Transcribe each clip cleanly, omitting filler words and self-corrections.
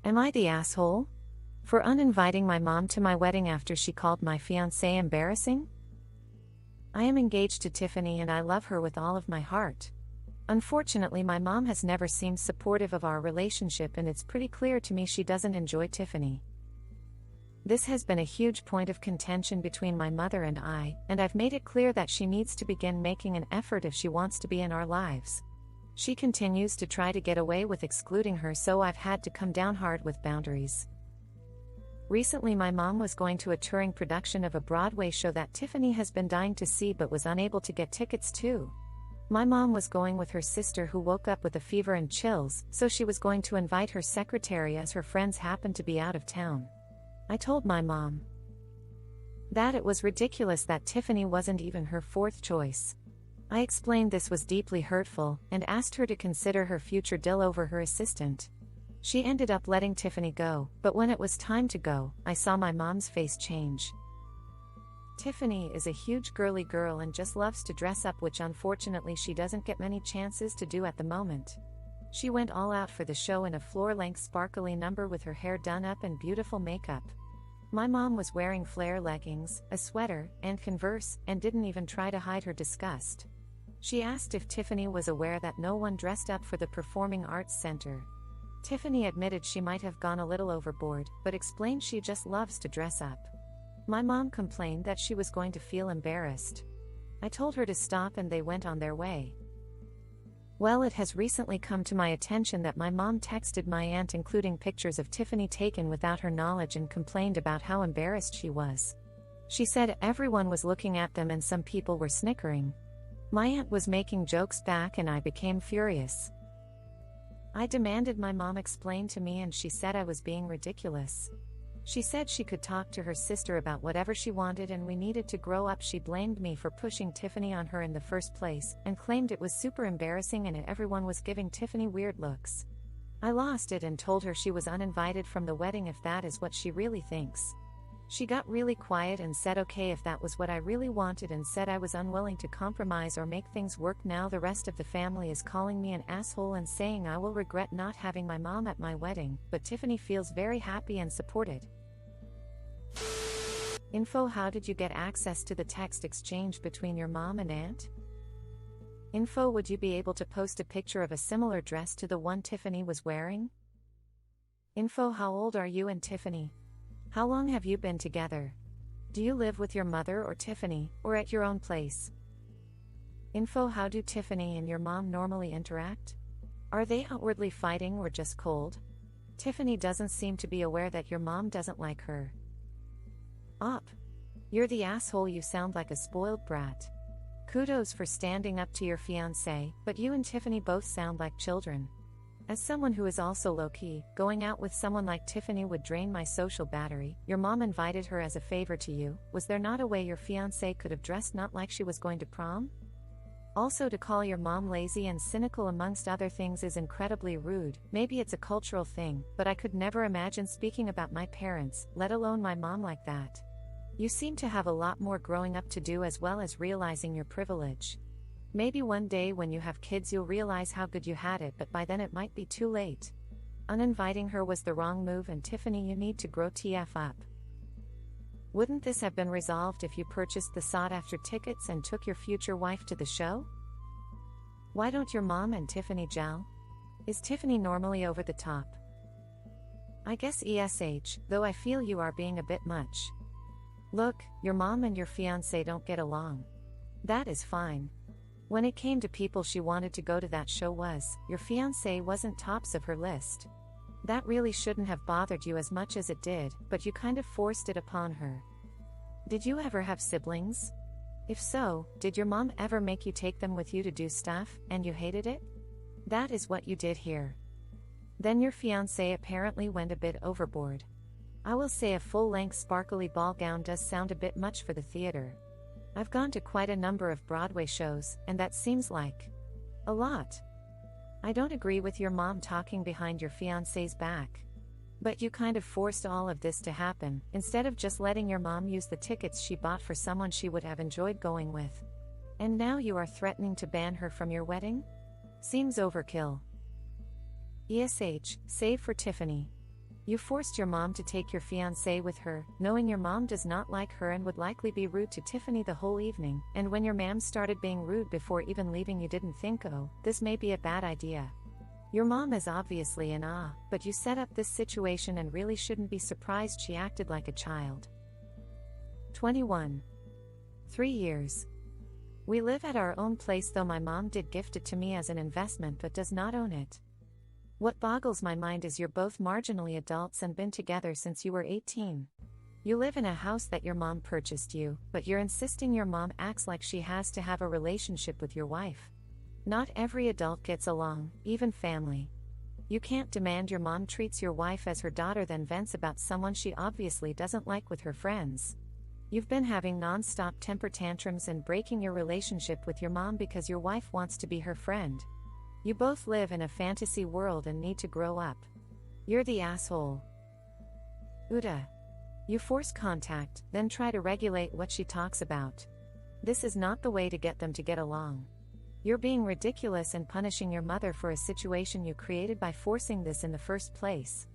Am I the asshole? For uninviting my mom to my wedding after she called my fiancé embarrassing? I am engaged to Tiffany and I love her with all of my heart. Unfortunately, my mom has never seemed supportive of our relationship and it's pretty clear to me she doesn't enjoy Tiffany. This has been a huge point of contention between my mother and I've made it clear that she needs to begin making an effort if she wants to be in our lives. She continues to try to get away with excluding her, so I've had to come down hard with boundaries. Recently, my mom was going to a touring production of a Broadway show that Tiffany has been dying to see but was unable to get tickets to. My mom was going with her sister who woke up with a fever and chills, so she was going to invite her secretary as her friends happened to be out of town. I told my mom that it was ridiculous that Tiffany wasn't even her fourth choice. I explained this was deeply hurtful and asked her to consider her future deal over her assistant. She ended up letting Tiffany go, but when it was time to go, I saw my mom's face change. Tiffany is a huge girly girl and just loves to dress up, which unfortunately she doesn't get many chances to do at the moment. She went all out for the show in a floor-length sparkly number with her hair done up and beautiful makeup. My mom was wearing flare leggings, a sweater, and Converse, and didn't even try to hide her disgust. She asked if Tiffany was aware that no one dressed up for the Performing Arts Center. Tiffany admitted she might have gone a little overboard, but explained she just loves to dress up. My mom complained that she was going to feel embarrassed. I told her to stop and they went on their way. Well, it has recently come to my attention that my mom texted my aunt including pictures of Tiffany taken without her knowledge and complained about how embarrassed she was. She said everyone was looking at them and some people were snickering. My aunt was making jokes back and I became furious. I demanded my mom explain to me and she said I was being ridiculous. She said she could talk to her sister about whatever she wanted and we needed to grow up. She blamed me for pushing Tiffany on her in the first place and claimed it was super embarrassing and everyone was giving Tiffany weird looks. I lost it and told her she was uninvited from the wedding if that is what she really thinks. She got really quiet and said okay if that was what I really wanted and said I was unwilling to compromise or make things work. Now the rest of the family is calling me an asshole and saying I will regret not having my mom at my wedding, but Tiffany feels very happy and supported. Info: how did you get access to the text exchange between your mom and aunt? Info: would you be able to post a picture of a similar dress to the one Tiffany was wearing? Info: how old are you and Tiffany? How long have you been together? Do you live with your mother or Tiffany, or at your own place? Info: how do Tiffany and your mom normally interact? Are they outwardly fighting or just cold? Tiffany doesn't seem to be aware that your mom doesn't like her. Op. You're the asshole, you sound like a spoiled brat. Kudos for standing up to your fiancé, but you and Tiffany both sound like children. As someone who is also low-key, going out with someone like Tiffany would drain my social battery. Your mom invited her as a favor to you. Was there not a way your fiancé could have dressed not like she was going to prom? Also, to call your mom lazy and cynical amongst other things is incredibly rude. Maybe it's a cultural thing, but I could never imagine speaking about my parents, let alone my mom, like that. You seem to have a lot more growing up to do as well as realizing your privilege. Maybe one day when you have kids you'll realize how good you had it, but by then it might be too late. Uninviting her was the wrong move, and Tiffany, you need to grow TF up. Wouldn't this have been resolved if you purchased the sought-after tickets and took your future wife to the show? Why don't your mom and Tiffany gel? Is Tiffany normally over the top? I guess ESH, though I feel you are being a bit much. Look, your mom and your fiancé don't get along. That is fine. When it came to people she wanted to go to that show, your fiancé wasn't tops of her list. That really shouldn't have bothered you as much as it did, but you kind of forced it upon her. Did you ever have siblings? If so, did your mom ever make you take them with you to do stuff, and you hated it? That is what you did here. Then your fiancé apparently went a bit overboard. I will say a full-length sparkly ball gown does sound a bit much for the theater. I've gone to quite a number of Broadway shows, and that seems like a lot. I don't agree with your mom talking behind your fiancé's back. But you kind of forced all of this to happen, instead of just letting your mom use the tickets she bought for someone she would have enjoyed going with. And now you are threatening to ban her from your wedding? Seems overkill. ESH, save for Tiffany. You forced your mom to take your fiancé with her, knowing your mom does not like her and would likely be rude to Tiffany the whole evening, and when your mom started being rude before even leaving, you didn't think, oh, this may be a bad idea. Your mom is obviously in awe, but you set up this situation and really shouldn't be surprised she acted like a child. 21. 3 years. We live at our own place, though my mom did gift it to me as an investment but does not own it. What boggles my mind is you're both marginally adults and been together since you were 18. You live in a house that your mom purchased you, but you're insisting your mom acts like she has to have a relationship with your wife. Not every adult gets along, even family. You can't demand your mom treats your wife as her daughter then vents about someone she obviously doesn't like with her friends. You've been having non-stop temper tantrums and breaking your relationship with your mom because your wife wants to be her friend. You both live in a fantasy world and need to grow up. You're the asshole. AITA. You force contact, then try to regulate what she talks about. This is not the way to get them to get along. You're being ridiculous and punishing your mother for a situation you created by forcing this in the first place.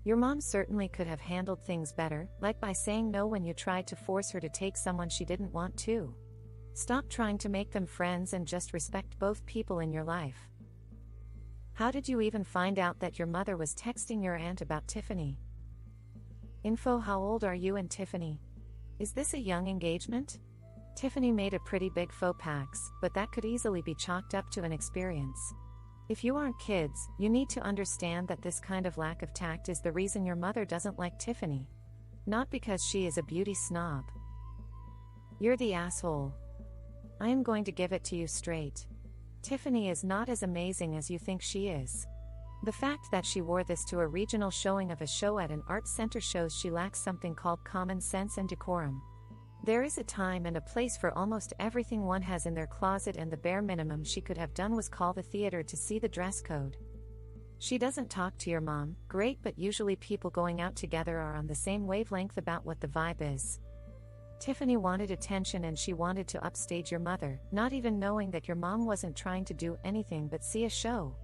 Your mom certainly could have handled things better, like by saying no when you tried to force her to take someone she didn't want to. Stop trying to make them friends and just respect both people in your life. How did you even find out that your mother was texting your aunt about Tiffany? Info: how old are you and Tiffany? Is this a young engagement? Tiffany made a pretty big faux pas, but that could easily be chalked up to an experience. If you aren't kids, you need to understand that this kind of lack of tact is the reason your mother doesn't like Tiffany. Not because she is a beauty snob. You're the asshole. I am going to give it to you straight. Tiffany is not as amazing as you think she is. The fact that she wore this to a regional showing of a show at an art center shows she lacks something called common sense and decorum. There is a time and a place for almost everything one has in their closet, and the bare minimum she could have done was call the theater to see the dress code. She doesn't talk to your mom, great, but usually people going out together are on the same wavelength about what the vibe is. Tiffany wanted attention and she wanted to upstage your mother, not even knowing that your mom wasn't trying to do anything but see a show.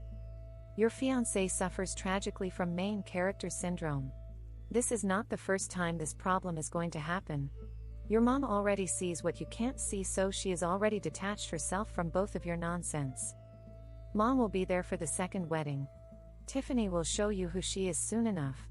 Your fiancé suffers tragically from main character syndrome. This is not the first time this problem is going to happen. Your mom already sees what you can't see, so she is already detached herself from both of your nonsense. Mom will be there for the second wedding. Tiffany will show you who she is soon enough.